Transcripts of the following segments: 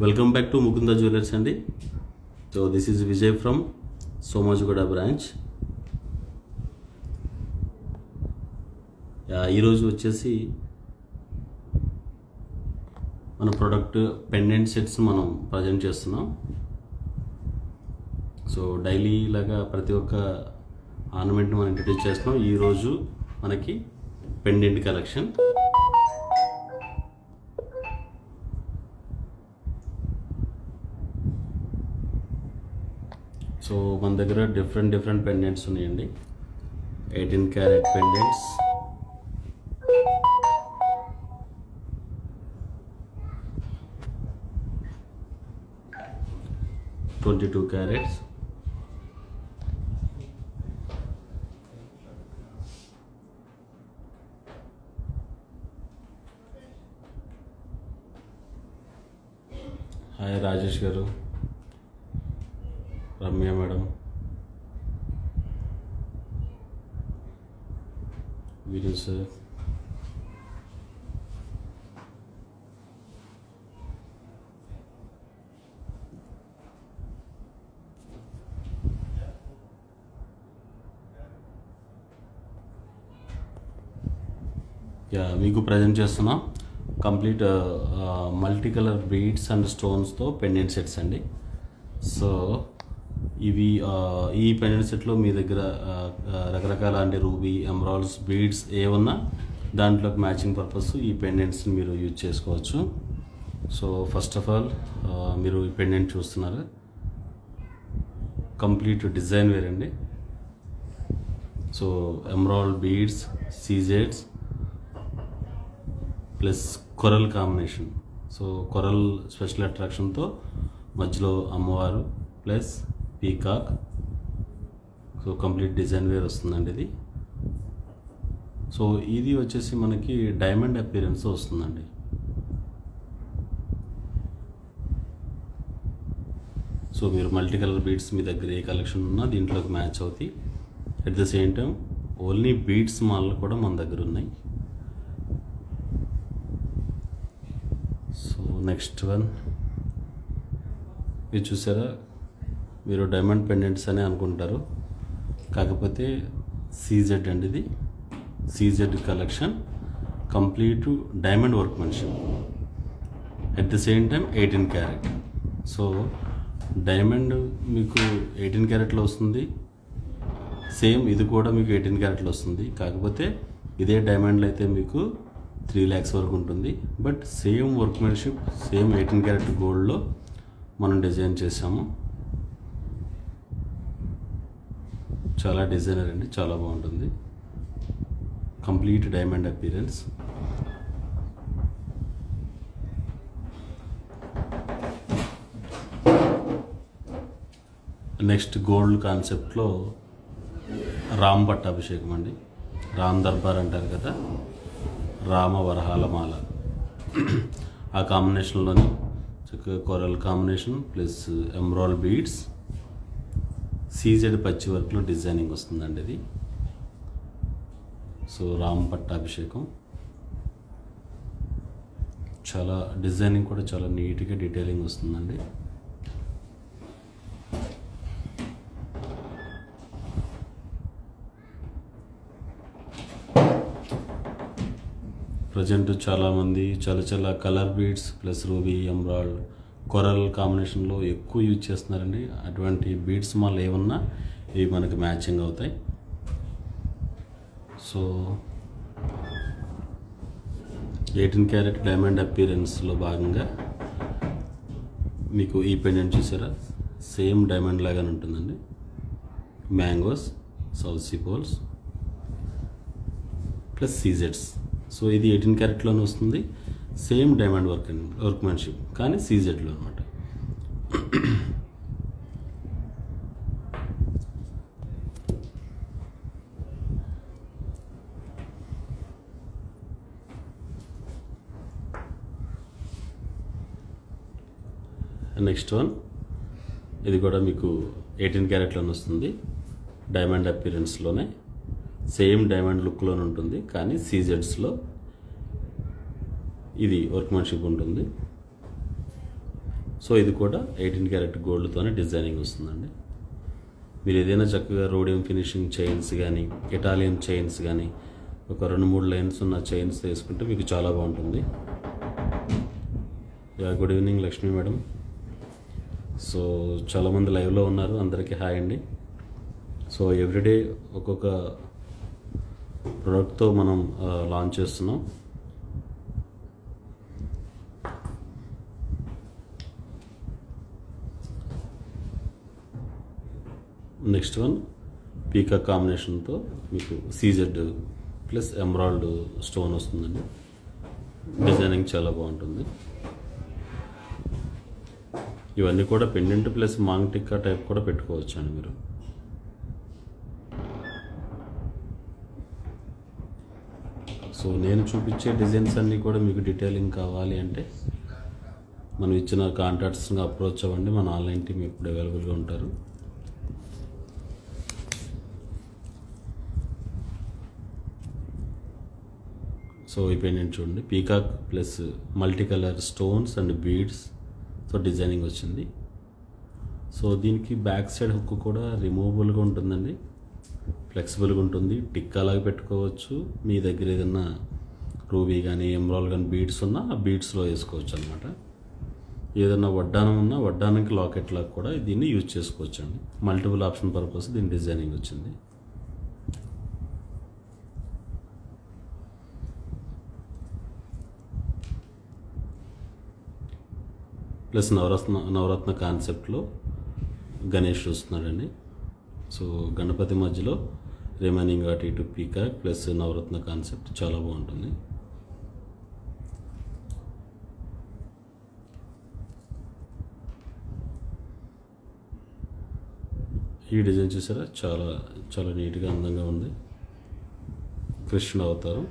Welcome back to Mukunda Jewellers అండి. So this is Vijay from Somajiguda branch. ఈరోజు వచ్చేసి మన ప్రోడక్ట్ పెండెంట్ సెట్స్ మనం ప్రజెంట్ చేస్తున్నాం. సో డైలీ లాగా ప్రతి ఒక్క ఆర్నమెంట్ని మనం ఇంట్రడ్యూస్ చేస్తున్నాం. ఈరోజు మనకి పెండెంట్ కలెక్షన్. సో మన దగ్గర డిఫరెంట్ పెండెంట్స్ ఉన్నాయండి. 18 carat pendants, 22 carats, 'hi Rajesh గారు, రమ్య మేడం, వీడియో సార్, మీకు ప్రజెంట్ చేస్తున్నాం complete multi colour beads and స్టోన్స్తో పెండెంట్ సెట్స్ అండి. సో ఇవి ఈ పెండెంట్ సెట్లో మీ దగ్గర రకరకాల అంటే రూబీ, ఎమరాల్డ్స్, బీడ్స్ ఏమన్నా దాంట్లోకి మ్యాచింగ్ పర్పస్ ఈ పెండెంట్స్ని మీరు యూజ్ చేసుకోవచ్చు. సో ఫస్ట్ ఆఫ్ ఆల్ మీరు ఈ పెండెంట్ చూస్తున్నారు, కంప్లీట్ డిజైన్ వేర్ అండి. సో ఎమరాల్డ్ బీడ్స్, సీజెడ్స్ plus coral combination. So coral special అట్రాక్షన్తో మధ్యలో అమ్మవారు plus peacock. So complete design wear వస్తుందండి ఇది. సో ఇది వచ్చేసి మనకి డైమండ్ అపీరెన్స్ వస్తుందండి. సో మీరు మల్టీ కలర్ బీడ్స్ మీ దగ్గర ఏ కలెక్షన్ ఉన్నా దీంట్లోకి మ్యాచ్ అవుతాయి. At the same time only beads మాల్ కూడా మన దగ్గర ఉన్నాయి. సో నెక్స్ట్ వన్ ఇది చూసారా, మీరు డైమండ్ పెండెంట్స్ అని అనుకుంటారు, కాకపోతే సీజెడ్ అండి. ఇది CZ collection, complete diamond workmanship, at the same time 18 carrot. So diamond మీకు 18 క్యారెట్లో వస్తుంది, సేమ్ ఇది కూడా మీకు 18 క్యారెట్లో వస్తుంది. కాకపోతే ఇదే డైమండ్లో అయితే మీకు 3 lakhs వరకు ఉంటుంది. But same workmanship, same 18 carrot గోల్డ్లో మనం డిజైన్ చేసాము. చాలా డిజైనర్ అండి, చాలా బాగుంటుంది, complete diamond appearance. Next gold కాన్సెప్ట్లో రామ్ పట్టాభిషేకం అండి. రామ్ దర్బార్ అంటారు కదా, రామ వరహాల మాల ఆ కాంబినేషన్లోని చక్కగా coral combination plus emerald beads, CZ పచ్చి వర్క్లో డిజైనింగ్ వస్తుందండి ఇది. సో రామ్ పట్టాభిషేకం చాలా డిజైనింగ్ కూడా చాలా నీట్గా డీటెయిలింగ్ వస్తుందండి. ప్రజెంట్ చాలామంది చాలా colour beads plus ruby, emerald, coral కాంబినేషన్లో ఎక్కువ యూజ్ చేస్తున్నారండి. అటువంటి బీడ్స్ మాల్ ఏమన్నా ఇవి మనకి మ్యాచింగ్ అవుతాయి. సో 18 క్యారెట్ డైమండ్ అపీరెన్స్లో భాగంగా మీకు ఈ పెండెంట్ చూసారా, సేమ్ డైమండ్ లాగానే ఉంటుందండి. Mangoes, south sea pearls plus సీజెడ్స్. సో ఇది 18 క్యారెట్లోనే వస్తుంది, సేమ్ డైమండ్ వర్క్మెన్షిప్ కానీ సీజెడ్లో అనమాట. నెక్స్ట్ వన్ ఇది కూడా మీకు 18 క్యారెట్లోనే వస్తుంది, డైమండ్ అపీరెన్స్లోనే, సేమ్ డైమండ్ లుక్లోనే ఉంటుంది కానీ సీజెడ్స్లో ఇది వర్క్మెన్షిప్ ఉంటుంది. సో ఇది కూడా 18 క్యారెట్ గోల్డ్తోనే డిజైనింగ్ వస్తుందండి. మీరు ఏదైనా చక్కగా రోడియం ఫినిషింగ్ చైన్స్ కానీ, ఇటాలియన్ చైన్స్ కానీ, ఒక 2-3 లైన్స్ ఉన్న చైన్స్ వేసుకుంటే మీకు చాలా బాగుంటుంది. Good evening Lakshmi madam. So చాలామంది లైవ్లో ఉన్నారు, అందరికీ హాయ్ అండి. సో ఎవ్రీడే ఒక్కొక్క ప్రోడక్ట్తో మనం లాంచ్ చేస్తున్నాం. నెక్స్ట్ వన్ పీకా కాంబినేషన్తో మీకు సీజెడ్ ప్లస్ ఎమరాల్డ్ స్టోన్ వస్తుందండి. డిజైనింగ్ చాలా బాగుంటుంది. ఇవన్నీ కూడా pendant plus maang tikka type కూడా పెట్టుకోవచ్చు అండి మీరు. సో నేను చూపించే డిజైన్స్ అన్నీ కూడా మీకు డీటెయిలింగ్ కావాలి అంటే మనం ఇచ్చిన కాంటాక్ట్స్ని అప్రోచ్ అవ్వండి. మన ఆన్లైన్ టీమ్ ఇప్పుడు అవైలబుల్గా ఉంటారు. సో ఈ పెండెంట్ చూడండి, peacock plus multi colour stones and beads తో డిజైనింగ్ వచ్చింది. సో దీనికి బ్యాక్ సైడ్ హుక్ కూడా రిమూవబుల్గా ఉంటుందండి, ఫ్లెక్సిబుల్గా ఉంటుంది. టిక్కా లాగా పెట్టుకోవచ్చు. మీ దగ్గర ఏదైనా రూబీ కానీ ఎమరాల్డ్ కానీ బీడ్స్ ఉన్నా ఆ బీడ్స్లో వేసుకోవచ్చు అనమాట. ఏదైనా వడ్డానం ఉన్నా వడ్డానంకి లాకెట్ లాగా కూడా దీన్ని యూజ్ చేసుకోవచ్చు అండి. మల్టిపుల్ ఆప్షన్ పర్పస్ దీని డిజైనింగ్ వచ్చింది. ప్లస్ నవరత్న కాన్సెప్ట్లో గణేష్ చూస్తున్నాడండి. సో గణపతి మధ్యలో రిమైనింగ్ అటు ఇటు పీకాక్ ప్లస్ నవరత్న కాన్సెప్ట్ చాలా బాగుంటుంది. ఈ డిజైన్ చూసారా, చాలా చాలా నీట్గా అందంగా ఉంది. కృష్ణుడు అవతారం,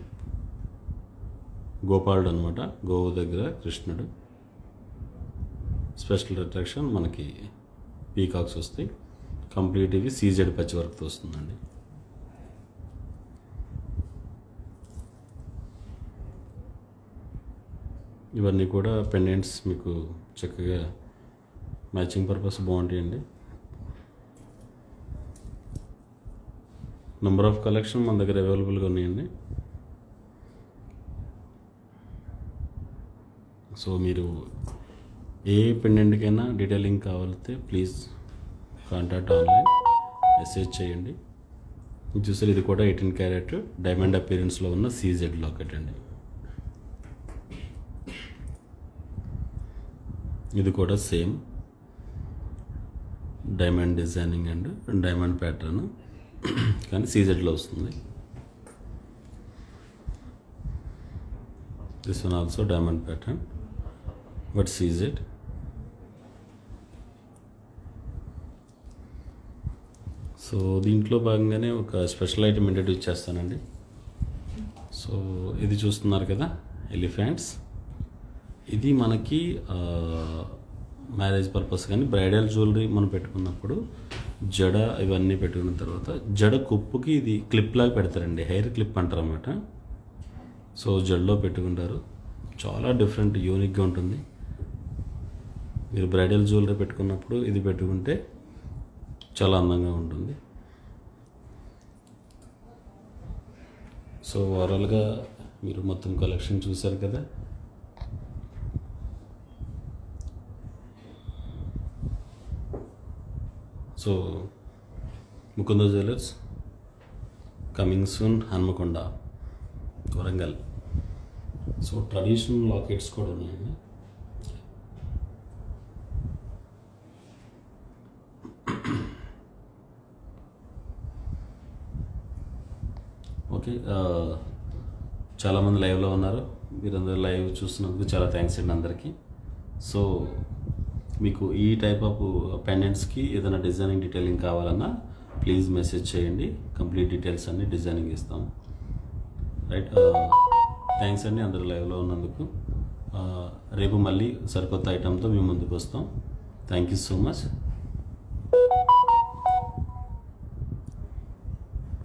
గోపాలుడు అనమాట, గోవు దగ్గర కృష్ణుడు. స్పెషల్ అట్రాక్షన్ మనకి పీకాక్స్ వస్తాయి. కంప్లీట్ ఇవి సీజెడ్ పచ్చి వర్క్తో వస్తుందండి. ఇవన్నీ కూడా పెండెంట్స్ మీకు చక్కగా మ్యాచింగ్ పర్పస్ బాగుంటాయండి. నెంబర్ ఆఫ్ కలెక్షన్ మన దగ్గర అవైలబుల్గా ఉన్నాయండి. సో మీరు ఏ పెండెంట్కైనా డీటెయిలింగ్ కావాలితే ప్లీజ్ కాంటాక్ట్ ఆన్లైన్, మెసేజ్ చేయండి. చూసారు, ఇది కూడా 18 క్యారెట్ డైమండ్ అపీరెన్స్లో ఉన్న సీజెడ్ లాకెట్ అండి. ఇది కూడా same diamond designing and diamond pattern, కానీ సీజెడ్లో వస్తుంది. This one also diamond pattern but CZ. So దీంట్లో భాగంగానే ఒక స్పెషల్ ఐటమ్ ఇంట్రడ్యూస్ చేస్తానండి. సో ఇది చూస్తున్నారు కదా, ఎలిఫెంట్స్. ఇది మనకి మ్యారేజ్ పర్పస్ కానీ బ్రైడల్ జ్యువెలరీ మనం పెట్టుకున్నప్పుడు జడ ఇవన్నీ పెట్టుకున్న తర్వాత జడ కుప్పుకి ఇది క్లిప్ లాగా పెడతారండి, హెయిర్ క్లిప్ అంటారు అన్నమాట. సో జడలో పెట్టుకుంటారు, చాలా డిఫరెంట్ యూనిక్గా ఉంటుంది. మీరు బ్రైడల్ జ్యువెలరీ పెట్టుకున్నప్పుడు ఇది పెట్టుకుంటే చాలా అందంగా ఉంటుంది. సో ఓవరాల్గా మీరు మొత్తం కలెక్షన్ చూశారు కదా. So Mukunda jewellers coming soon, Hanamkonda, Warangal. So traditional lockets కూడా ఉన్నాయండి. ఓకే, చాలామంది లైవ్లో ఉన్నారు. మీరందరూ లైవ్ చూస్తున్నందుకు చాలా థ్యాంక్స్ అండి అందరికీ. సో మీకు ఈ టైప్ ఆఫ్ పెండెంట్స్కి ఏదైనా డిజైనింగ్ డీటెయిలింగ్ కావాలన్నా ప్లీజ్ మెసేజ్ చేయండి, కంప్లీట్ డీటెయిల్స్ అన్నీ డిజైనింగ్ ఇస్తాము. రైట్, థ్యాంక్స్ అండి అందరూ లైవ్లో ఉన్నందుకు. రేపు మళ్ళీ సరికొత్త ఐటెంతో మేము ముందుకు వస్తాం. Thank you so much.